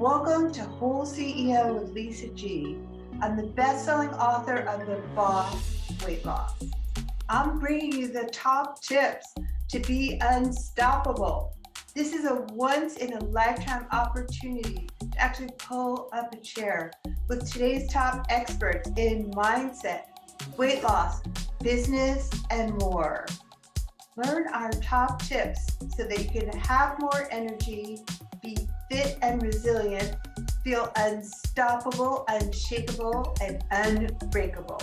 Welcome to WholeCEO with Lisa G. I'm the best-selling author of The Boss Weight Loss. I'm bringing you the top tips to be unstoppable. This is a once-in-a-lifetime opportunity to actually pull up a chair with today's top experts in mindset, weight loss, business, and more. Learn our top tips so that you can have more energy, be fit and resilient, feel unstoppable, unshakable, and unbreakable.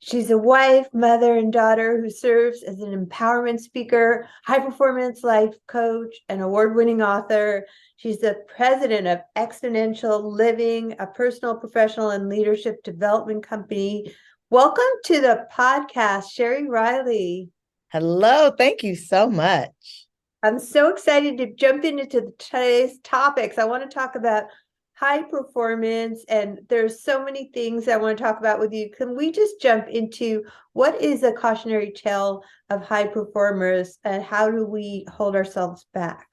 She's a wife, mother, and daughter who serves as an empowerment speaker, high-performance life coach, and award-winning author. She's the president of Exponential Living, a personal, professional, and leadership development company. Welcome to the podcast, Sheri Riley. Hello, thank you so much. I'm so excited to jump into today's topics. I want to talk about high performance, and there's so many things I want to talk about with you. Can we just jump into what is a cautionary tale of high performers and how do we hold ourselves back?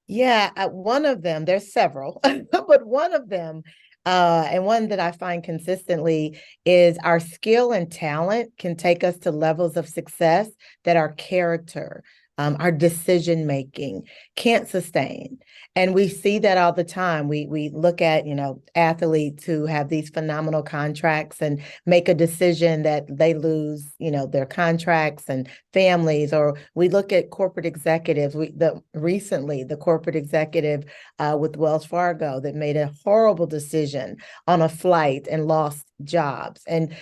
Yeah, one of them, there's several, but one of them, and one that I find consistently is our skill and talent can take us to levels of success that our character, our decision making can't sustain. And we see that all the time. We look at, athletes who have these phenomenal contracts and make a decision that they lose, their contracts and families. Or we look at corporate executives. Recently, the corporate executive with Wells Fargo that made a horrible decision on a flight and lost jobs. And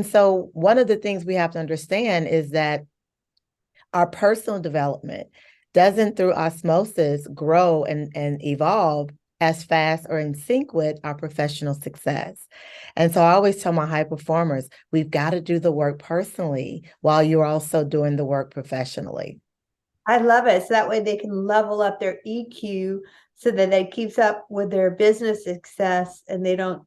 so one of the things we have to understand is that our personal development doesn't through osmosis grow and evolve as fast or in sync with our professional success. And so I always tell my high performers, we've got to do the work personally while you're also doing the work professionally. I love it. So that way they can level up their EQ so that it keeps up with their business success and they don't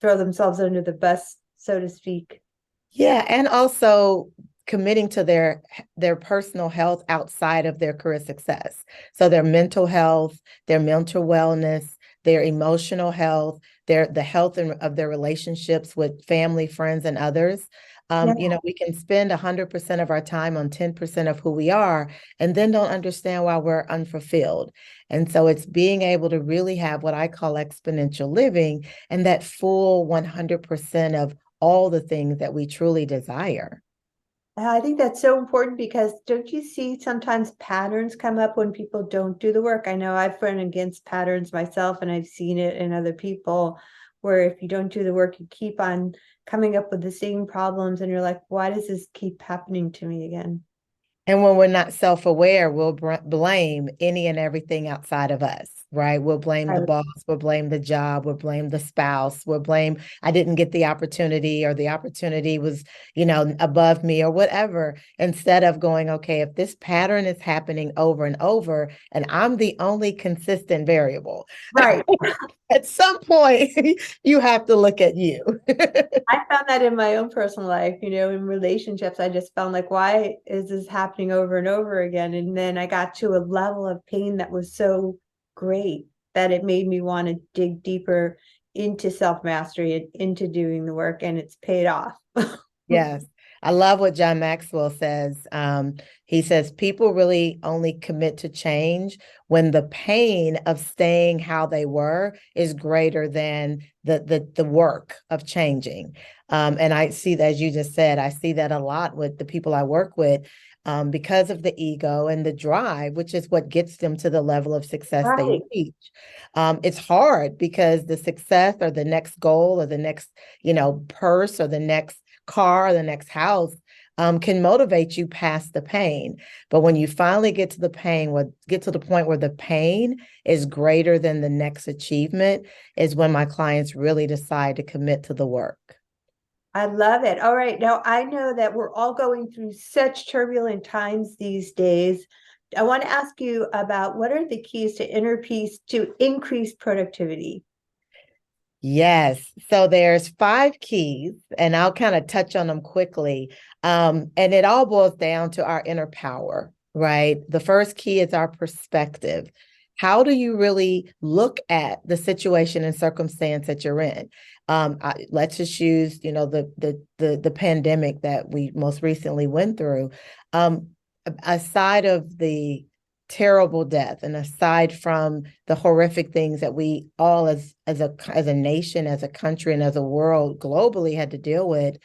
throw themselves under the bus, so to speak. Yeah, and also committing to their personal health outside of their career success. So their mental health, their mental wellness, their emotional health, the health of their relationships with family, friends, and others. We can spend 100% of our time on 10% of who we are and then don't understand why we're unfulfilled. And so it's being able to really have what I call exponential living and that full 100% of all the things that we truly desire. I think that's so important because don't you see sometimes patterns come up when people don't do the work? I know I've run against patterns myself and I've seen it in other people where if you don't do the work, you keep on coming up with the same problems and you're like, why does this keep happening to me again? And when we're not self-aware, we'll blame any and everything outside of us, right? We'll blame the boss, we'll blame the job, we'll blame the spouse, we'll blame, I didn't get the opportunity or the opportunity was, above me or whatever, instead of going, okay, if this pattern is happening over and over and I'm the only consistent variable, right? At some point, you have to look at you. I found that in my own personal life, in relationships, I just found like, why is this happening over and over again? And then I got to a level of pain that was so great that it made me want to dig deeper into self-mastery and into doing the work, and it's paid off. Yes. I love what John Maxwell says. He says people really only commit to change when the pain of staying how they were is greater than the work of changing. And I see that, as you just said, I see that a lot with the people I work with because of the ego and the drive, which is what gets them to the level of success they reach. It's hard because the success or the next goal or the next, purse or the next car, the next house can motivate you past the pain. But when you finally get to the point where the pain is greater than the next achievement is when my clients really decide to commit to the work. I love it. All right. Now, I know that we're all going through such turbulent times these days. I want to ask you about what are the keys to inner peace to increase productivity? Yes. So there's 5 keys, and I'll kind of touch on them quickly. And it all boils down to our inner power, right? The first key is our perspective. how do you really look at the situation and circumstance that you're in? Let's just use, the pandemic that we most recently went through. Aside of the terrible death and aside from the horrific things that we all as a nation, as a country, and as a world globally had to deal with,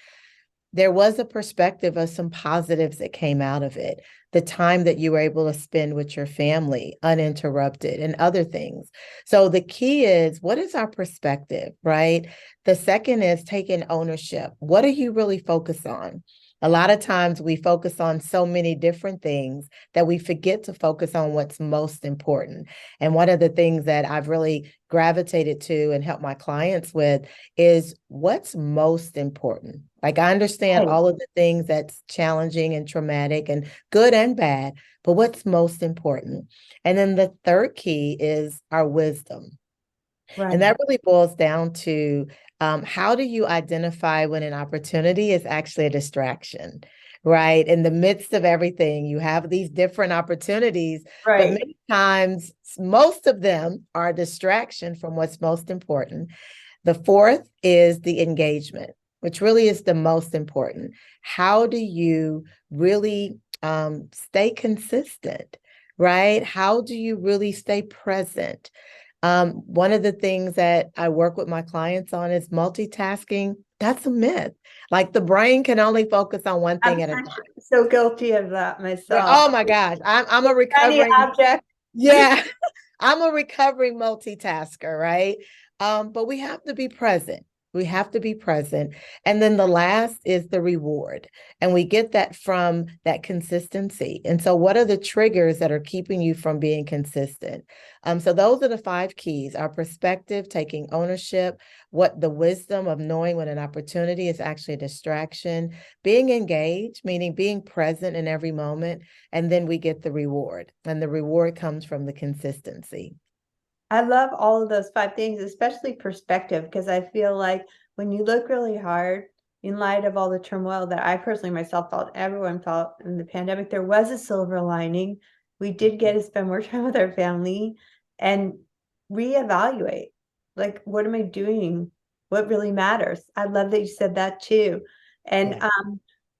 there was a perspective of some positives that came out of it. The time that you were able to spend with your family uninterrupted and other things. So the key is, what is our perspective, right? The second is taking ownership. What are you really focused on? A lot of times we focus on so many different things that we forget to focus on what's most important. And one of the things that I've really gravitated to and help my clients with is what's most important. Like, I understand Right. all of the things that's challenging and traumatic and good and bad, but what's most important? And then the third key is our wisdom. And Right. that really boils down to how do you identify when an opportunity is actually a distraction, right? In the midst of everything, you have these different opportunities, but Right. many times, most of them are a distraction from what's most important. The fourth is the engagement, which really is the most important. How do you really stay consistent, right? How do you really stay present? One of the things that I work with my clients on is multitasking. That's a myth. Like, the brain can only focus on one I'm thing at a time. so guilty of that Right? myself. Oh my gosh, I'm a Shiny recovering, object. yeah, I'm a recovering multitasker, right? But we have to be present. We have to be present. And then the last is the reward. And we get that from that consistency. And so, what are the triggers that are keeping you from being consistent? So those are the 5 keys: our perspective, taking ownership, what the wisdom of knowing when an opportunity is actually a distraction, being engaged, meaning being present in every moment, and then we get the reward. And the reward comes from the consistency. I love all of those 5 things, especially perspective, because I feel like when you look really hard, in light of all the turmoil that I personally myself felt, everyone felt in the pandemic, there was a silver lining. We did get to spend more time with our family and reevaluate, like, what am I doing? What really matters? I love that you said that too. And Yeah.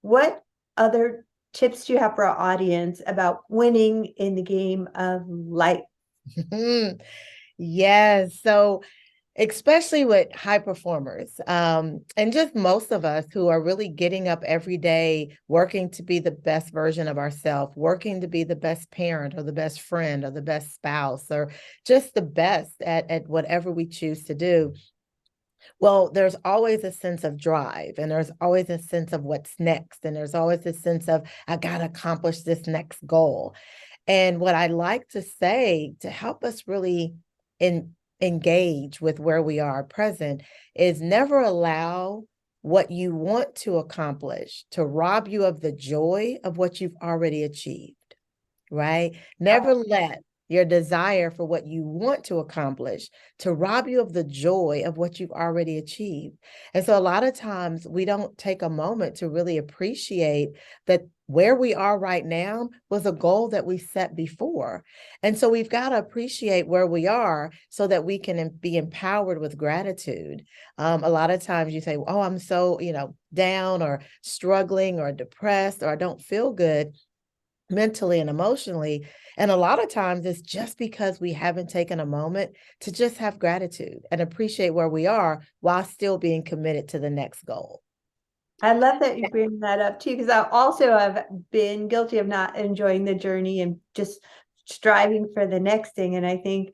what other tips do you have for our audience about winning in the game of life? Yes. So, especially with high performers, and just most of us who are really getting up every day, working to be the best version of ourselves, working to be the best parent or the best friend or the best spouse or just the best at whatever we choose to do. Well, there's always a sense of drive, and there's always a sense of what's next, and there's always a sense of, I got to accomplish this next goal. And what I like to say to help us really engage with where we are present is, never allow what you want to accomplish to rob you of the joy of what you've already achieved, right? Never let your desire for what you want to accomplish to rob you of the joy of what you've already achieved. And so a lot of times we don't take a moment to really appreciate that where we are right now was a goal that we set before. And so we've got to appreciate where we are so that we can be empowered with gratitude. A lot of times you say, oh, I'm so, down or struggling or depressed, or I don't feel good mentally and emotionally. And a lot of times it's just because we haven't taken a moment to just have gratitude and appreciate where we are while still being committed to the next goal. I love that you bring that up too, because I also have been guilty of not enjoying the journey and just striving for the next thing. And I think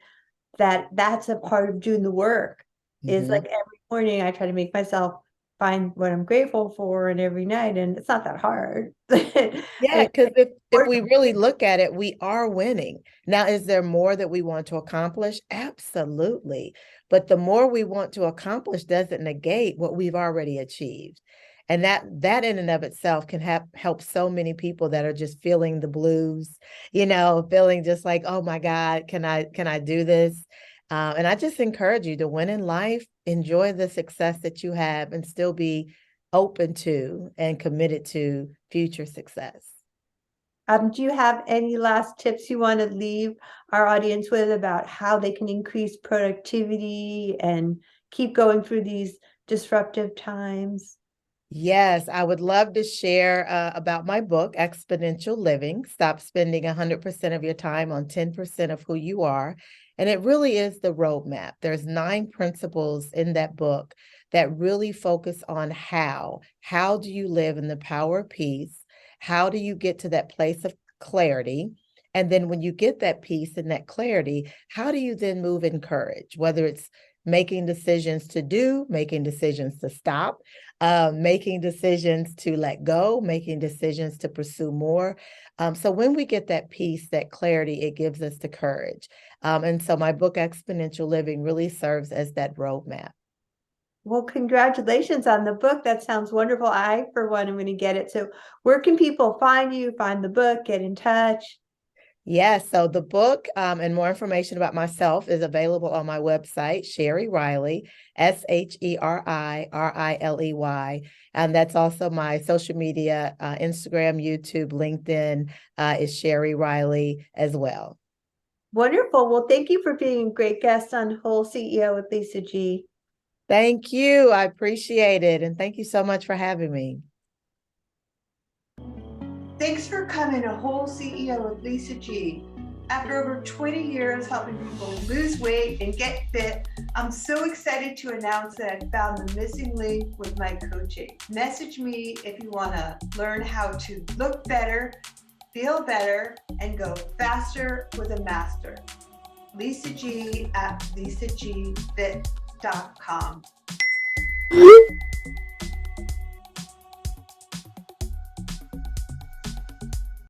that that's a part of doing the work, is like Mhm. every morning I try to make myself find what I'm grateful for, and every night, and it's not that hard. Yeah, And because if we really look at it, we are winning. Now, is there more that we want to accomplish? Absolutely. But the more we want to accomplish doesn't negate what we've already achieved. And that in and of itself can help so many people that are just feeling the blues, feeling just like, oh my God, can I do this? And I just encourage you to win in life, enjoy the success that you have, and still be open to and committed to future success. Do you have any last tips you want to leave our audience with about how they can increase productivity and keep going through these disruptive times? Yes, I would love to share about my book, Exponential Living. Stop spending 100% of your time on 10% of who you are. And it really is the roadmap. There's 9 principles in that book that really focus on how. How do you live in the power of peace? How do you get to that place of clarity? And then when you get that peace and that clarity, how do you then move in courage? Whether it's making decisions to do, making decisions to stop, making decisions to let go, making decisions to pursue more. So when we get that peace, that clarity, it gives us the courage. And so my book, Exponential Living, really serves as that roadmap. Well, congratulations on the book. That sounds wonderful. I, for one, am going to get it. So where can people find you, find the book, get in touch? Yes, so the book and more information about myself is available on my website, Sheri Riley, SHERIRILEY. And that's also my social media, Instagram, YouTube, LinkedIn is Sheri Riley as well. Wonderful. Well, thank you for being a great guest on Whole CEO with Lisa G. Thank you. I appreciate it. And thank you so much for having me. Thanks for coming to Whole CEO with Lisa G. After over 20 years helping people lose weight and get fit, I'm so excited to announce that I found the missing link with my coaching. Message me if you want to learn how to look better, feel better, and go faster with a master. Lisa G at lisagfit.com.